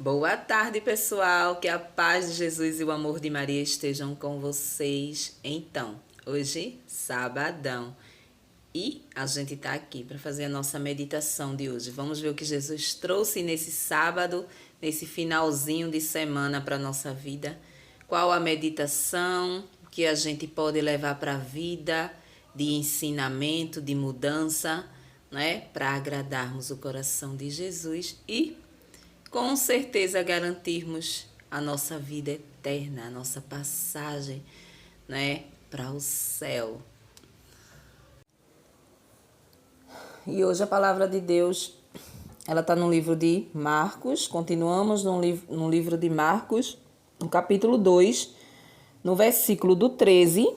Boa tarde, pessoal. Que a paz de Jesus e o amor de Maria estejam com vocês. Então, hoje, sabadão, e a gente está aqui para fazer a nossa meditação de hoje. Vamos ver o que Jesus trouxe nesse sábado, nesse finalzinho de semana para a nossa vida. Qual a meditação que a gente pode levar para a vida, de ensinamento, de mudança, né? Para agradarmos o coração de Jesus e com certeza garantirmos a nossa vida eterna, a nossa passagem, né, para o céu. E hoje a palavra de Deus, ela está no livro de Marcos. Continuamos no livro de Marcos, no capítulo 2, no versículo do 13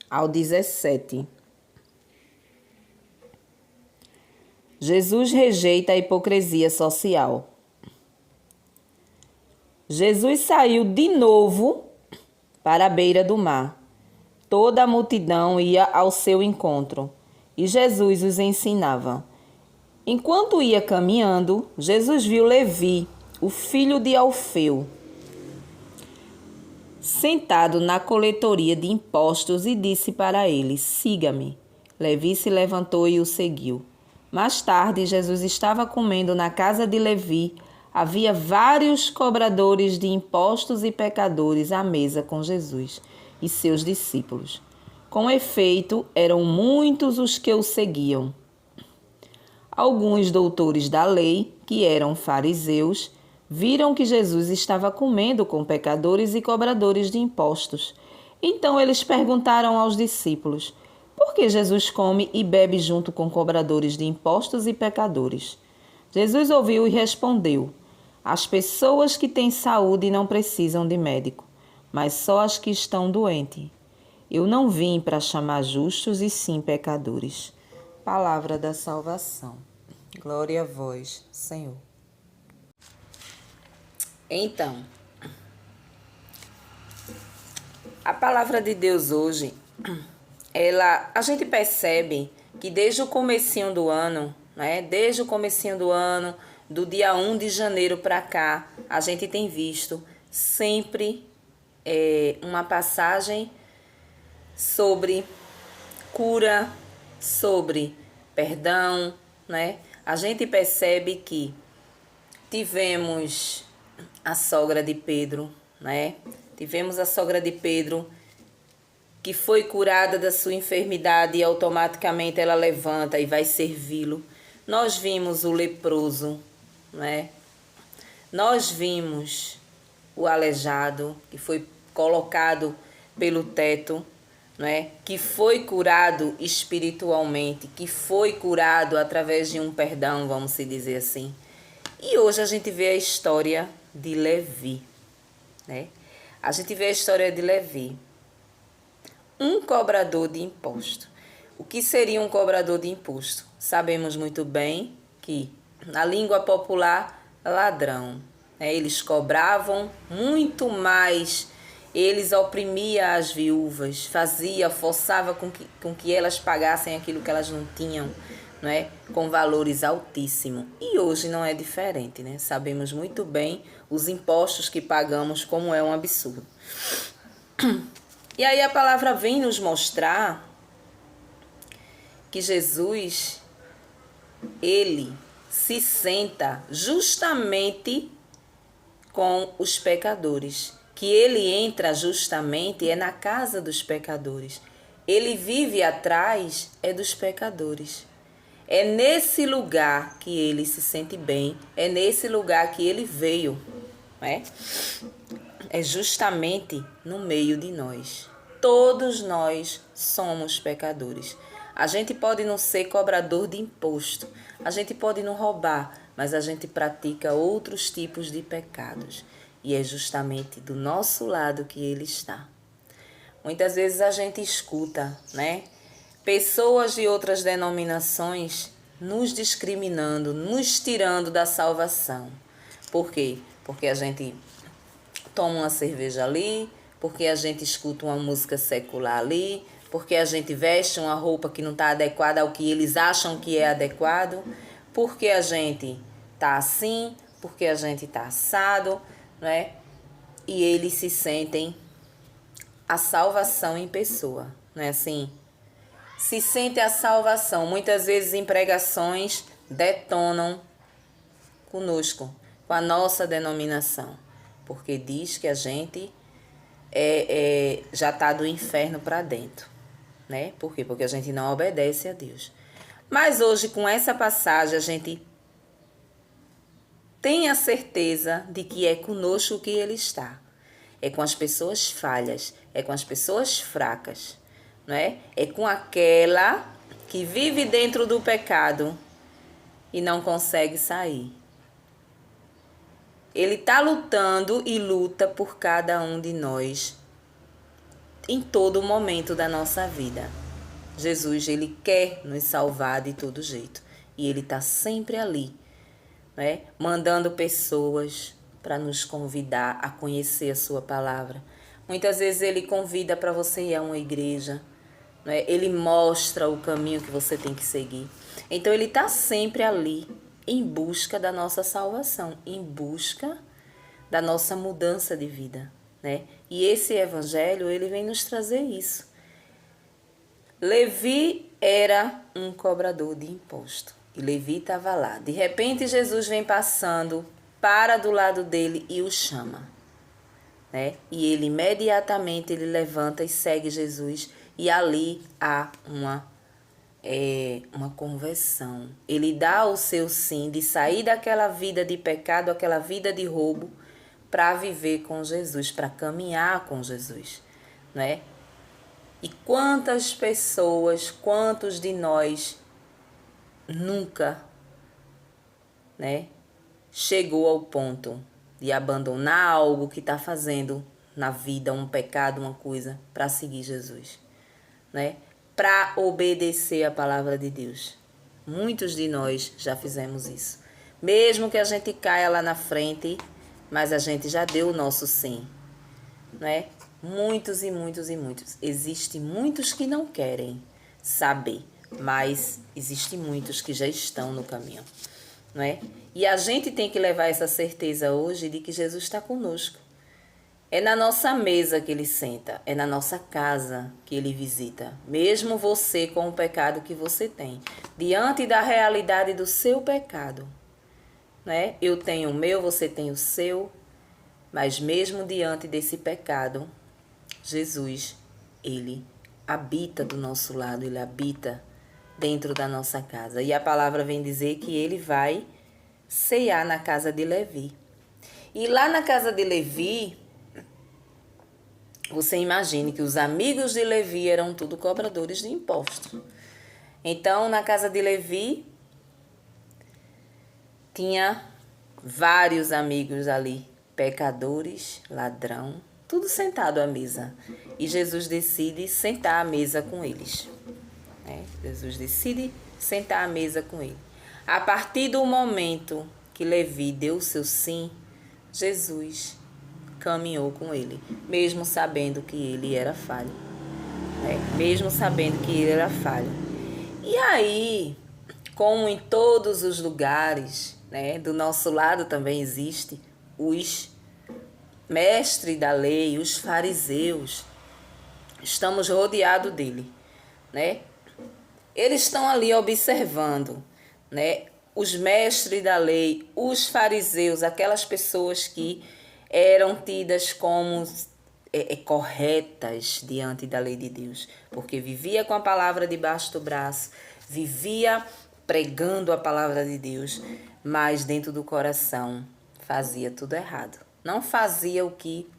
ao 17. Jesus rejeita a hipocrisia social. Jesus saiu de novo para a beira do mar. Toda a multidão ia ao seu encontro e Jesus os ensinava. Enquanto ia caminhando, Jesus viu Levi, o filho de Alfeu, sentado na coletoria de impostos e disse para ele: "Siga-me." Levi se levantou e o seguiu. Mais tarde, Jesus estava comendo na casa de Levi. Havia vários cobradores de impostos e pecadores à mesa com Jesus e seus discípulos. Com efeito, eram muitos os que o seguiam. Alguns doutores da lei, que eram fariseus, viram que Jesus estava comendo com pecadores e cobradores de impostos. Então eles perguntaram aos discípulos: "Por que Jesus come e bebe junto com cobradores de impostos e pecadores?" Jesus ouviu e respondeu: "As pessoas que têm saúde não precisam de médico, mas só as que estão doentes. Eu não vim para chamar justos, e sim pecadores." Palavra da salvação. Glória a vós, Senhor. Então, a palavra de Deus hoje, a gente percebe que desde o comecinho do ano, né? Desde o comecinho do ano, do dia 1 de janeiro para cá, a gente tem visto sempre uma passagem sobre cura, sobre perdão, né? A gente percebe que tivemos a sogra de Pedro, né? Tivemos a sogra de Pedro que foi curada da sua enfermidade e automaticamente ela levanta e vai servi-lo. Nós vimos o leproso, né? Nós vimos o aleijado que foi colocado pelo teto, né? Que foi curado espiritualmente, que foi curado através de um perdão, vamos dizer assim. E hoje a gente vê a história de Levi, né? A gente vê a história de Levi, um cobrador de imposto. O que seria um cobrador de imposto? Sabemos muito bem que, na língua popular, ladrão, né? Eles cobravam muito mais, eles oprimiam as viúvas, forçava com que elas pagassem aquilo que elas não tinham, não é? Com valores altíssimos. E hoje não é diferente, né? Sabemos muito bem os impostos que pagamos, como é um absurdo. E aí a palavra vem nos mostrar que Jesus, ele se senta justamente com os pecadores, que ele entra justamente na casa dos pecadores. Ele vive atrás dos pecadores. É nesse lugar que ele se sente bem, é nesse lugar que ele veio, né? É justamente no meio de nós. Todos nós somos pecadores. A gente pode não ser cobrador de imposto, a gente pode não roubar, mas a gente pratica outros tipos de pecados. E é justamente do nosso lado que ele está. Muitas vezes a gente escuta, né? Pessoas de outras denominações nos discriminando, nos tirando da salvação. Por quê? Porque a gente toma uma cerveja ali, porque a gente escuta uma música secular ali, porque a gente veste uma roupa que não está adequada ao que eles acham que é adequado, porque a gente está assim, porque a gente está assado, né? E eles se sentem a salvação em pessoa, não é assim? Se sente a salvação. Muitas vezes em pregações detonam conosco, com a nossa denominação, porque diz que a gente já está do inferno para dentro, né? Por quê? Porque a gente não obedece a Deus. Mas hoje, com essa passagem, a gente tem a certeza de que é conosco que Ele está. É com as pessoas falhas, é com as pessoas fracas, não é? É com aquela que vive dentro do pecado e não consegue sair. Ele está lutando e luta por cada um de nós em todo momento da nossa vida. Jesus, Ele quer nos salvar de todo jeito. E Ele está sempre ali, né? Mandando pessoas para nos convidar a conhecer a sua palavra. Muitas vezes Ele convida para você ir a uma igreja, né? Ele mostra o caminho que você tem que seguir. Então Ele está sempre ali, em busca da nossa salvação, em busca da nossa mudança de vida, né? E esse evangelho, ele vem nos trazer isso. Levi era um cobrador de imposto. E Levi estava lá. De repente, Jesus vem passando, para do lado dele e o chama, né? E ele imediatamente ele levanta e segue Jesus. E ali há uma conversão. Ele dá o seu sim de sair daquela vida de pecado, aquela vida de roubo, para viver com Jesus, para caminhar com Jesus, né? E quantas pessoas, quantos de nós nunca, né, chegou ao ponto de abandonar algo que está fazendo na vida, um pecado, uma coisa, para seguir Jesus, né? Para obedecer a palavra de Deus. Muitos de nós já fizemos isso. Mesmo que a gente caia lá na frente, mas a gente já deu o nosso sim, né? Muitos e muitos e muitos. Existem muitos que não querem saber, mas existem muitos que já estão no caminho, não é? E a gente tem que levar essa certeza hoje de que Jesus está conosco. É na nossa mesa que Ele senta, é na nossa casa que Ele visita. Mesmo você com o pecado que você tem, diante da realidade do seu pecado, né? Eu tenho o meu, você tem o seu, mas mesmo diante desse pecado, Jesus, Ele habita do nosso lado, Ele habita dentro da nossa casa. E a palavra vem dizer que Ele vai cear na casa de Levi. E lá na casa de Levi, você imagine que os amigos de Levi eram tudo cobradores de impostos. Então, na casa de Levi, tinha vários amigos ali, pecadores, ladrão, tudo sentado à mesa. E Jesus decide sentar à mesa com eles, né? Jesus decide sentar à mesa com ele. A partir do momento que Levi deu o seu sim, Jesus caminhou com ele, mesmo sabendo que ele era falho, né? Mesmo sabendo que ele era falho. E aí, como em todos os lugares, né, do nosso lado também existe os mestres da lei, os fariseus. Estamos rodeados dele, né? Eles estão ali observando, né? Os mestres da lei, os fariseus, aquelas pessoas que eram tidas como corretas diante da lei de Deus, porque vivia com a palavra debaixo do braço, vivia pregando a palavra de Deus, mas dentro do coração fazia tudo errado. Não fazia o que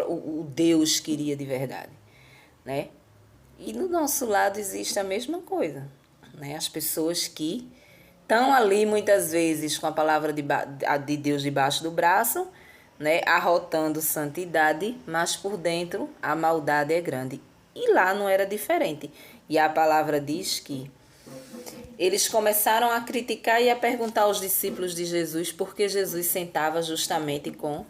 o Deus queria de verdade, né? E no nosso lado existe a mesma coisa, né? As pessoas que estão ali muitas vezes com a palavra de Deus debaixo do braço, né? Arrotando santidade, mas por dentro a maldade é grande. E lá não era diferente. E a palavra diz que eles começaram a criticar e a perguntar aos discípulos de Jesus por que Jesus sentava justamente com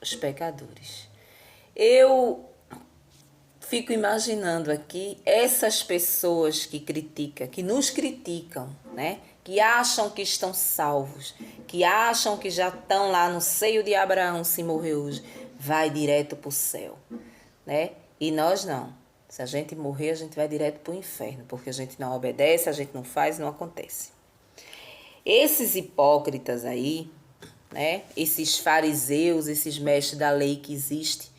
os pecadores. Eu fico imaginando aqui essas pessoas que criticam, que nos criticam, né? que acham que estão salvos, que acham que já estão lá no seio de Abraão se morrer hoje, vai direto para o céu, né? E nós não. Se a gente morrer, a gente vai direto para o inferno, porque a gente não obedece, a gente não faz, não acontece. Esses hipócritas aí, né? Esses fariseus, esses mestres da lei que existem,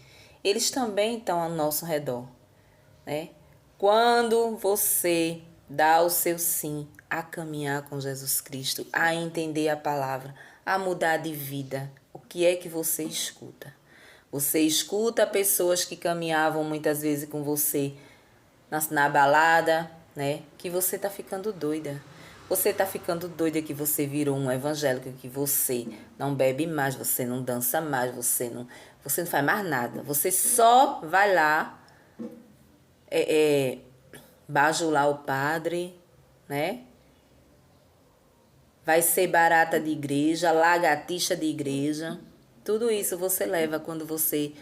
eles também estão ao nosso redor, né? Quando você dá o seu sim a caminhar com Jesus Cristo, a entender a palavra, a mudar de vida, o que é que você escuta? Você escuta pessoas que caminhavam muitas vezes com você na balada, né? Que você tá ficando doida. Você tá ficando doida que você virou um evangélico, que você não bebe mais, você não dança mais, você não faz mais nada. Você só vai lá bajular o padre, né? Vai ser barata de igreja, lagartixa de igreja. Tudo isso você leva quando você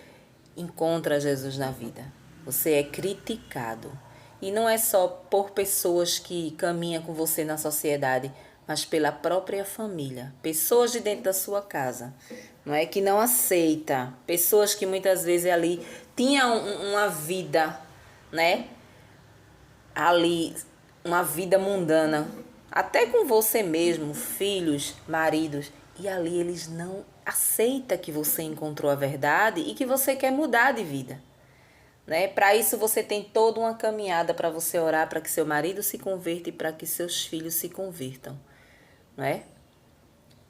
encontra Jesus na vida. Você é criticado. E não é só por pessoas que caminham com você na sociedade, mas pela própria família. Pessoas de dentro da sua casa, não é? Que não aceita. Pessoas que muitas vezes ali tinham uma vida, né? Ali, uma vida mundana. Até com você mesmo, filhos, maridos. E ali eles não aceitam que você encontrou a verdade e que você quer mudar de vida. Né? Para isso você tem toda uma caminhada para você orar para que seu marido se converta e para que seus filhos se convertam, não é?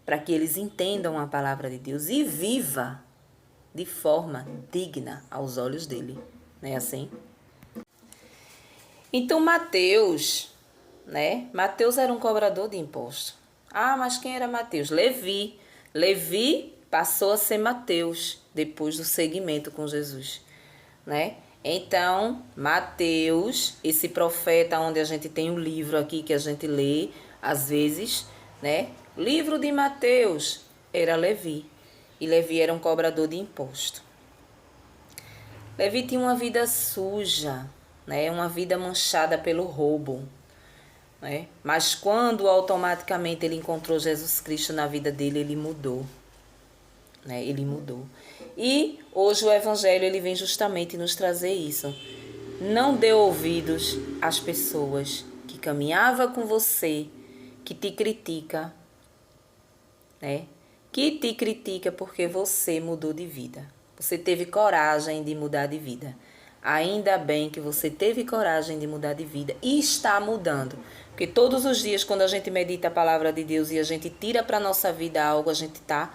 Para que eles entendam a palavra de Deus e viva de forma digna aos olhos dele, não é assim? Então Mateus, né? Mateus era um cobrador de impostos. Ah, mas quem era Mateus? Levi. Levi passou a ser Mateus depois do seguimento com Jesus, né? Então, Mateus, esse profeta onde a gente tem um livro aqui que a gente lê, às vezes, né? Livro de Mateus era Levi. E Levi era um cobrador de imposto. Levi tinha uma vida suja, né? Uma vida manchada pelo roubo, né? Mas quando automaticamente ele encontrou Jesus Cristo na vida dele, ele mudou. Né? Ele mudou. E hoje o Evangelho ele vem justamente nos trazer isso. Não dê ouvidos às pessoas que caminhavam com você, que te critica, né? Que te critica porque você mudou de vida. Você teve coragem de mudar de vida. Ainda bem que você teve coragem de mudar de vida e está mudando. Porque todos os dias, quando a gente medita a palavra de Deus e a gente tira para a nossa vida algo, a gente está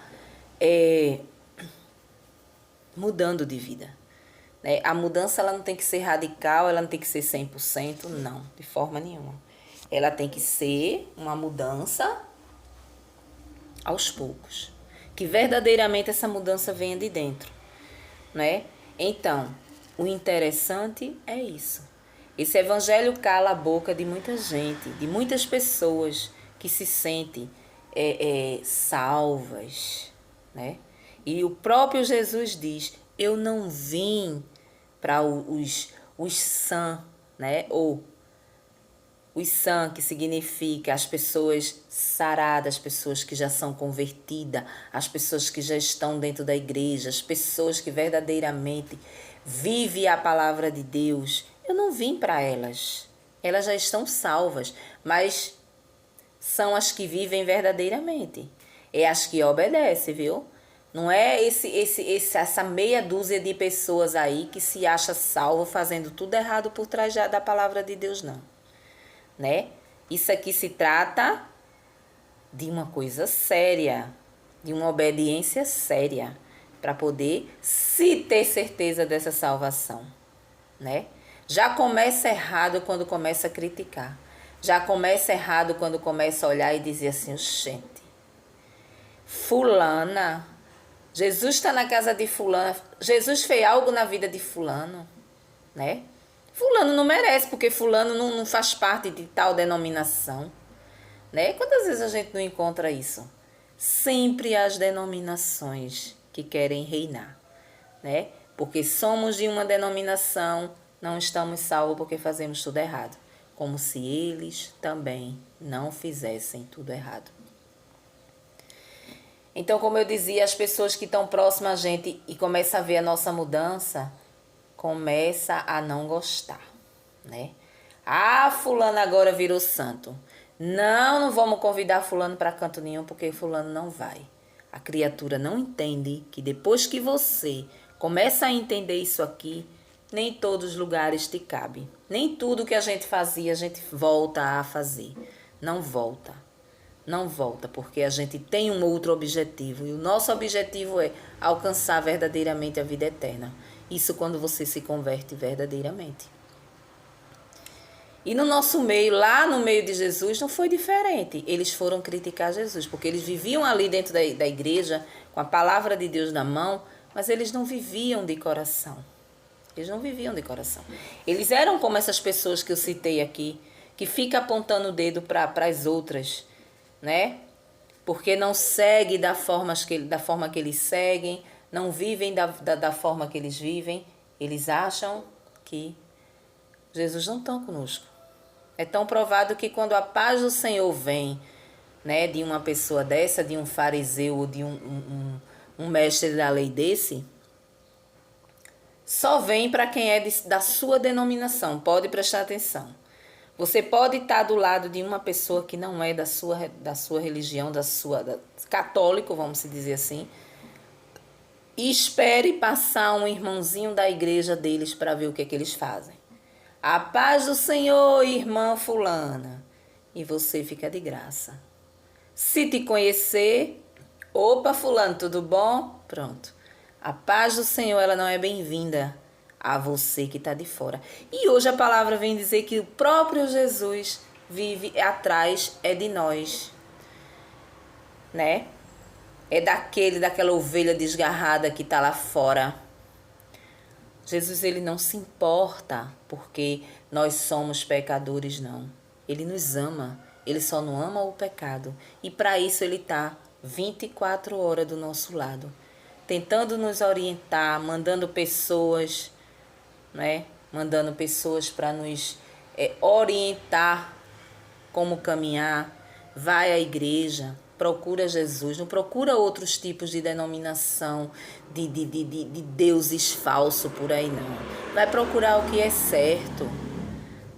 mudando de vida. Né? A mudança ela não tem que ser radical, ela não tem que ser 100%, não, de forma nenhuma. Ela tem que ser uma mudança aos poucos. Que verdadeiramente essa mudança venha de dentro. Né? Então, o interessante é isso. Esse evangelho cala a boca de muita gente, de muitas pessoas que se sentem salvas, né? E o próprio Jesus diz, eu não vim para os sã, né? Ou os sã, que significa as pessoas saradas, as pessoas que já são convertidas, as pessoas que já estão dentro da igreja, as pessoas que verdadeiramente vivem a palavra de Deus. Eu não vim para elas. Elas já estão salvas, mas são as que vivem verdadeiramente. É as que obedecem, viu? Não é essa meia dúzia de pessoas aí que se acha salvo fazendo tudo errado por trás da palavra de Deus, não. Né? Isso aqui se trata de uma coisa séria, de uma obediência séria, para poder se ter certeza dessa salvação, né? Já começa errado quando começa a criticar. Já começa errado quando começa a olhar e dizer assim, gente, fulana, Jesus está na casa de fulana, Jesus fez algo na vida de fulano, né? Fulano não merece, porque fulano não faz parte de tal denominação, né? Quantas vezes a gente não encontra isso? Sempre as denominações que querem reinar, né? Porque somos de uma denominação, não estamos salvos porque fazemos tudo errado. como se eles também não fizessem tudo errado. Então, como eu dizia, as pessoas que estão próximas a gente e começam a ver a nossa mudança, começa a não gostar, né? Ah, fulano agora virou santo. Não vamos convidar fulano para canto nenhum, porque fulano não vai. A criatura não entende que depois que você começa a entender isso aqui, nem todos os lugares te cabem. Nem tudo que a gente fazia, a gente volta a fazer. Não volta. Não volta, porque a gente tem um outro objetivo. E o nosso objetivo é alcançar verdadeiramente a vida eterna. Isso quando você se converte verdadeiramente. E no nosso meio, lá no meio de Jesus, não foi diferente. Eles foram criticar Jesus, porque eles viviam ali dentro da igreja, com a palavra de Deus na mão, mas eles não viviam de coração. Eles não viviam de coração. Eles eram como essas pessoas que eu citei aqui, que ficam apontando o dedo para as outras, né? Porque não seguem da forma que eles seguem, não vivem da forma que eles vivem. Eles acham que Jesus não está conosco. É tão provado que quando a paz do Senhor vem, né, de uma pessoa dessa, de um fariseu ou de um mestre da lei desse, só vem para quem é da sua denominação. Pode prestar atenção. Você pode estar do lado de uma pessoa que não é da sua religião, católico, vamos dizer assim, e espere passar um irmãozinho da igreja deles para ver o que é que eles fazem. A paz do Senhor, irmã fulana. E você fica de graça. Se te conhecer, opa fulano, tudo bom? Pronto. A paz do Senhor, ela não é bem-vinda a você que está de fora. E hoje a palavra vem dizer que o próprio Jesus vive atrás de nós, né? É daquela ovelha desgarrada que está lá fora. Jesus, ele não se importa porque nós somos pecadores, não. Ele nos ama, ele só não ama o pecado. E para isso ele está 24 horas do nosso lado, tentando nos orientar, mandando pessoas, né? Mandando pessoas para nos orientar como caminhar. Vai à igreja, procura Jesus, não procura outros tipos de denominação, de deuses falsos por aí, não. Vai procurar o que é certo,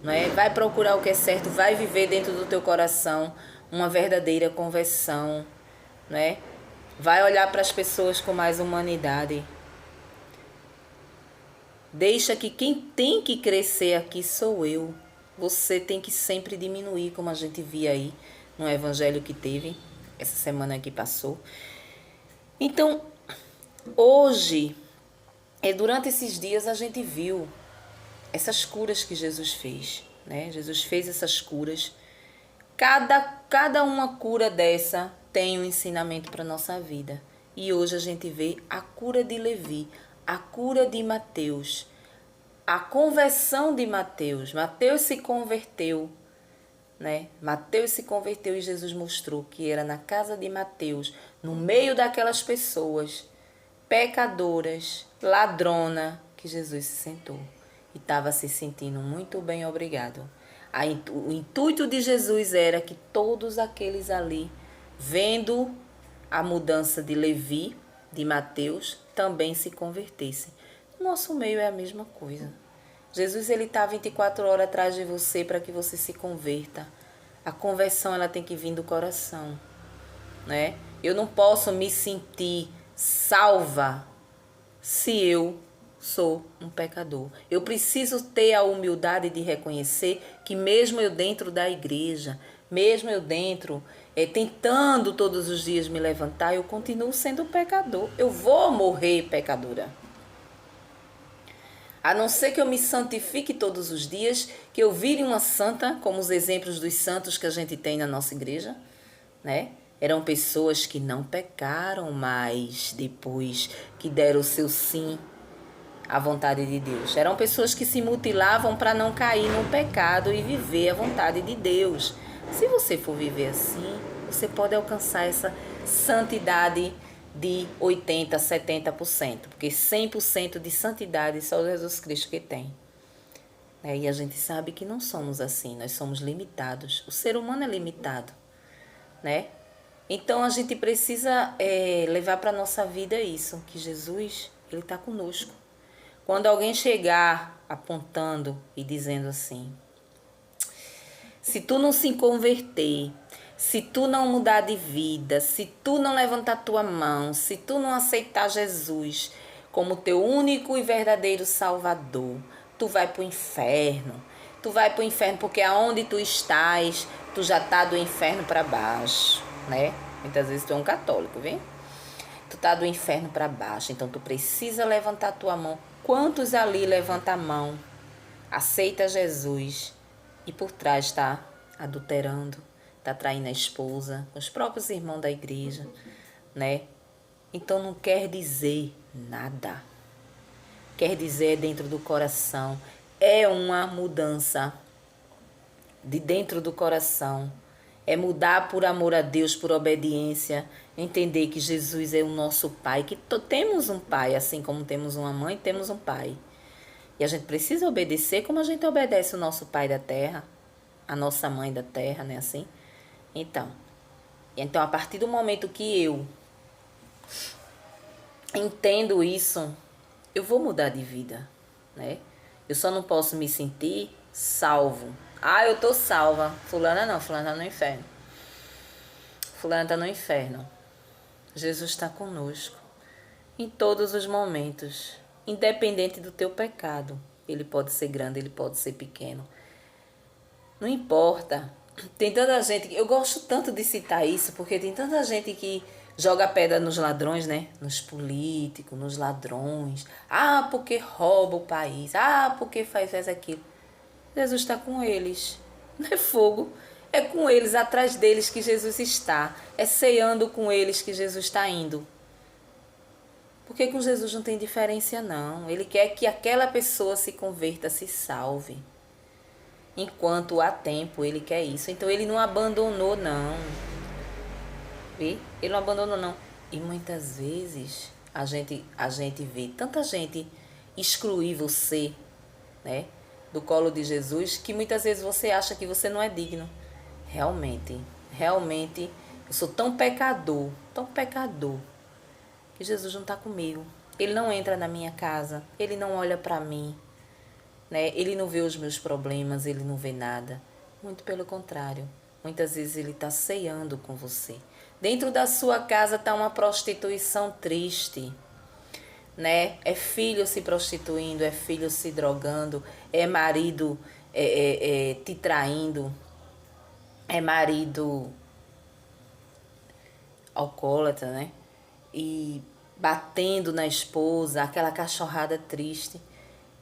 não é? Vai procurar o que é certo, vai viver dentro do teu coração uma verdadeira conversão, não é? Vai olhar para as pessoas com mais humanidade. Deixa que quem tem que crescer aqui sou eu. Você tem que sempre diminuir, como a gente via aí no evangelho que teve essa semana que passou. Então, hoje, durante esses dias, a gente viu essas curas que Jesus fez, né? Jesus fez essas curas. Cada uma cura dessa tem um ensinamento para a nossa vida. E hoje a gente vê a cura de Levi, a cura de Mateus, a conversão de Mateus. Mateus se converteu, né? Mateus se converteu e Jesus mostrou que era na casa de Mateus, no meio daquelas pessoas pecadoras, ladrona, que Jesus se sentou e estava se sentindo muito bem, obrigado. O intuito de Jesus era que todos aqueles ali, vendo a mudança de Levi, de Mateus, também se convertessem. No nosso meio é a mesma coisa. Jesus, ele está 24 horas atrás de você para que você se converta. A conversão, ela tem que vir do coração, né? Eu não posso me sentir salva se eu sou um pecador. Eu preciso ter a humildade de reconhecer que mesmo eu dentro da igreja, mesmo eu dentro, tentando todos os dias me levantar, eu continuo sendo pecador. Eu vou morrer pecadora. A não ser que eu me santifique todos os dias, que eu vire uma santa, como os exemplos dos santos que a gente tem na nossa igreja, né? Eram pessoas que não pecaram mais depois que deram o seu sim à vontade de Deus. Eram pessoas que se mutilavam para não cair no pecado e viver a vontade de Deus. Se você for viver assim, você pode alcançar essa santidade de 80%, 70%, porque 100% de santidade só Jesus Cristo que tem. né? E a gente sabe que não somos assim, nós somos limitados. O ser humano é limitado, né? Então a gente precisa levar para a nossa vida isso, que Jesus, ele está conosco. Quando alguém chegar apontando e dizendo assim, se tu não se converter, se tu não mudar de vida, se tu não levantar tua mão, se tu não aceitar Jesus como teu único e verdadeiro Salvador, tu vai pro inferno. Tu vai pro inferno porque aonde tu estás, tu já tá do inferno para baixo, né? Muitas vezes tu é um católico, vem? Tu tá do inferno para baixo, então tu precisa levantar tua mão. Quantos ali levantam a mão, aceita Jesus e por trás está adulterando, está traindo a esposa, os próprios irmãos da igreja, né? Então não quer dizer nada. Quer dizer dentro do coração. É uma mudança de dentro do coração. É mudar por amor a Deus, por obediência. Entender que Jesus é o nosso Pai. Que temos um Pai, assim como temos uma mãe, temos um Pai. E a gente precisa obedecer como a gente obedece o nosso Pai da terra, a nossa mãe da terra, né? Assim. Então, a partir do momento que eu entendo isso, eu vou mudar de vida, né? Eu só não posso me sentir salvo. Ah, eu tô salva. Fulana não, fulana tá no inferno. Fulana tá no inferno. Jesus está conosco em todos os momentos, independente do teu pecado. Ele pode ser grande, ele pode ser pequeno. Não importa. Tem tanta gente, eu gosto tanto de citar isso, porque tem tanta gente que joga pedra nos ladrões, né? Nos políticos, nos ladrões. Ah, porque rouba o país. Ah, porque faz aquilo. Jesus está com eles. Não é fogo. É com eles, atrás deles que Jesus está. É ceando com eles que Jesus está indo. Porque com Jesus não tem diferença, não. Ele quer que aquela pessoa se converta, se salve. Enquanto há tempo, ele quer isso. Então ele não abandonou, não. Ele não abandonou, não. E muitas vezes a gente vê tanta gente excluir você, né, do colo de Jesus, que muitas vezes você acha que você não é digno. Realmente, eu sou tão pecador, que Jesus não está comigo. Ele não entra na minha casa, ele não olha para mim, né? Ele não vê os meus problemas, ele não vê nada. Muito pelo contrário, muitas vezes ele está ceando com você. Dentro da sua casa está uma prostituição triste, né? É filho se prostituindo, é filho se drogando, é marido te traindo, é marido alcoólatra, né? E batendo na esposa, aquela cachorrada triste.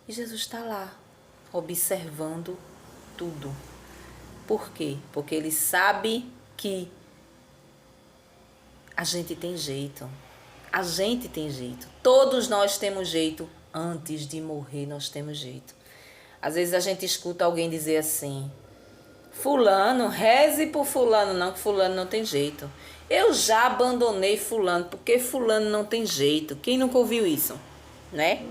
E Jesus está lá, observando tudo. Por quê? Porque ele sabe que a gente tem jeito. A gente tem jeito. Todos nós temos jeito. Antes de morrer, nós temos jeito. Às vezes a gente escuta alguém dizer assim: fulano, reze por fulano. Não, que fulano não tem jeito. Eu já abandonei fulano, porque fulano não tem jeito. Quem nunca ouviu isso? Né?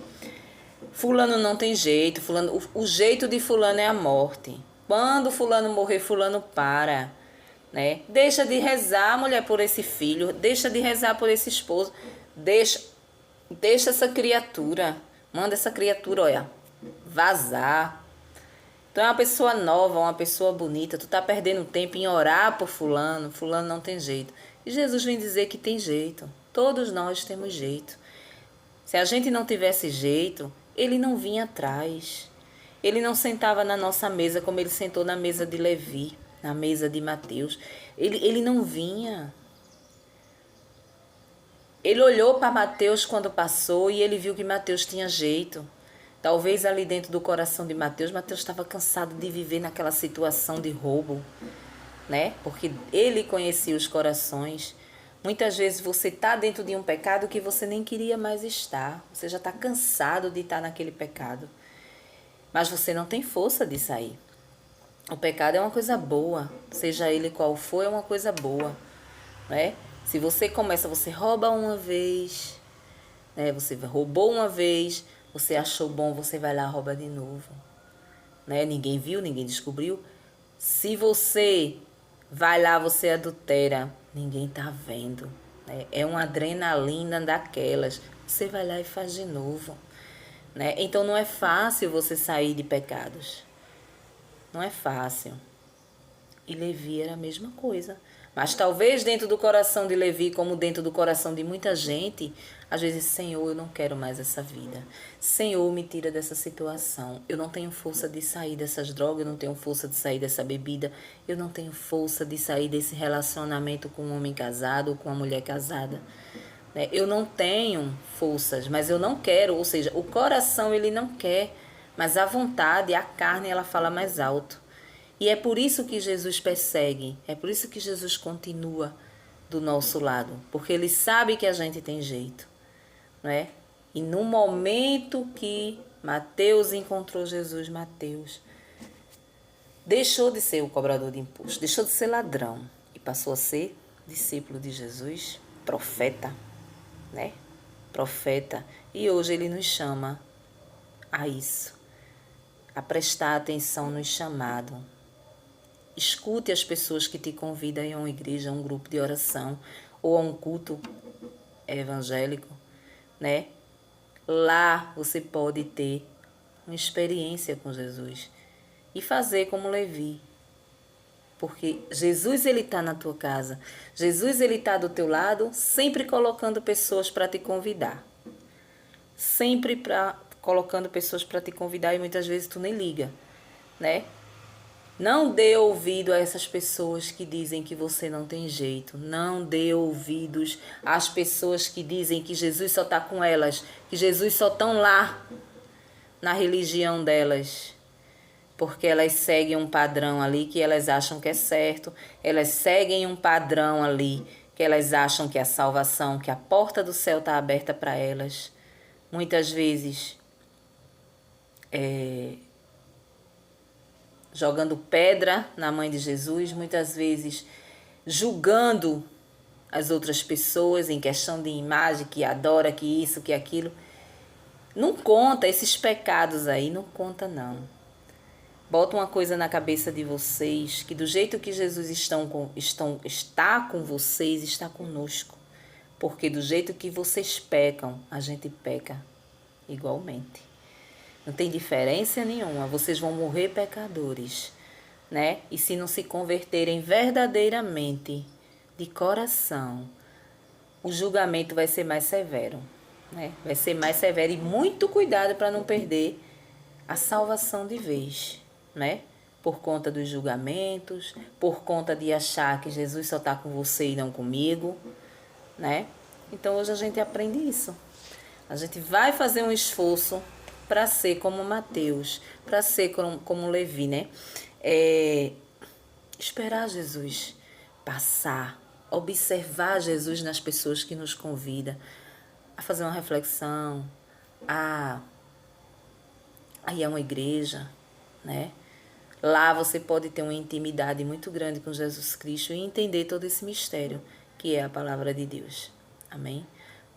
Fulano não tem jeito. Fulano, o jeito de fulano é a morte. Quando fulano morrer, fulano para. Né? Deixa de rezar, mulher, por esse filho. Deixa de rezar por esse esposo. Deixa essa criatura. Manda essa criatura, olha, vazar. Tu é uma pessoa nova, uma pessoa bonita. Tu tá perdendo tempo em orar por fulano. Fulano não tem jeito. E Jesus vem dizer que tem jeito. Todos nós temos jeito. Se a gente não tivesse jeito, ele não vinha atrás. Ele não sentava na nossa mesa como ele sentou na mesa de Levi, na mesa de Mateus. Ele não vinha. Ele olhou para Mateus quando passou e ele viu que Mateus tinha jeito. Talvez ali dentro do coração de Mateus estava cansado de viver naquela situação de roubo, né? Porque ele conhecia os corações. Muitas vezes você está dentro de um pecado que você nem queria mais estar. Você já está cansado de estar naquele pecado. Mas você não tem força de sair. O pecado é uma coisa boa. Seja ele qual for, é uma coisa boa, né? Se você começa, você rouba uma vez, né? Você roubou uma vez, você achou bom, você vai lá e rouba de novo. né? Ninguém viu, ninguém descobriu. Se você vai lá, você adultera, ninguém tá vendo, né? É uma adrenalina daquelas. Você vai lá e faz de novo, né? Então não é fácil você sair de pecados. Não é fácil. E Levi era a mesma coisa. Mas talvez dentro do coração de Levi, como dentro do coração de muita gente, às vezes, Senhor, eu não quero mais essa vida. Senhor, me tira dessa situação. Eu não tenho força de sair dessas drogas, eu não tenho força de sair dessa bebida, eu não tenho força de sair desse relacionamento com um homem casado ou com uma mulher casada. Eu não tenho forças, mas eu não quero. Ou seja, o coração ele não quer, mas a vontade, a carne, ela fala mais alto. E é por isso que Jesus persegue, é por isso que Jesus continua do nosso lado, porque ele sabe que a gente tem jeito, não é? E no momento que Mateus encontrou Jesus, Mateus deixou de ser o cobrador de imposto, deixou de ser ladrão e passou a ser discípulo de Jesus, profeta, né? Profeta. E hoje ele nos chama a isso, a prestar atenção no chamado. Escute as pessoas que te convidam a uma igreja, a um grupo de oração ou a um culto evangélico, né? Lá você pode ter uma experiência com Jesus e fazer como Levi. Porque Jesus ele está na tua casa. Jesus ele está do teu lado, sempre colocando pessoas para te convidar. Sempre colocando pessoas para te convidar e muitas vezes tu nem liga, né? Não dê ouvido a essas pessoas que dizem que você não tem jeito. Não dê ouvidos às pessoas que dizem que Jesus só está com elas, que Jesus só estão lá na religião delas. Porque elas seguem um padrão ali que elas acham que é certo. Elas seguem um padrão ali que elas acham que é a salvação, que a porta do céu está aberta para elas. Muitas vezes jogando pedra na mãe de Jesus, muitas vezes julgando as outras pessoas em questão de imagem, que adora, que isso, que aquilo. Não conta esses pecados aí, não conta não. Bota uma coisa na cabeça de vocês, que do jeito que Jesus está com vocês, está conosco. Porque do jeito que vocês pecam, a gente peca igualmente. Não tem diferença nenhuma, vocês vão morrer pecadores, né? E se não se converterem verdadeiramente, de coração, o julgamento vai ser mais severo, né? Vai ser mais severo e muito cuidado para não perder a salvação de vez, né? Por conta dos julgamentos, por conta de achar que Jesus só está com você e não comigo, né? Então hoje a gente aprende isso. A gente vai fazer um esforço para ser como Mateus, para ser como Levi, né? Esperar Jesus passar, observar Jesus nas pessoas que nos convida a fazer uma reflexão, a ir a uma igreja, né? Lá você pode ter uma intimidade muito grande com Jesus Cristo e entender todo esse mistério que é a palavra de Deus. Amém?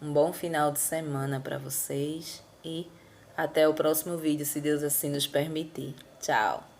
Um bom final de semana para vocês e até o próximo vídeo, se Deus assim nos permitir. Tchau!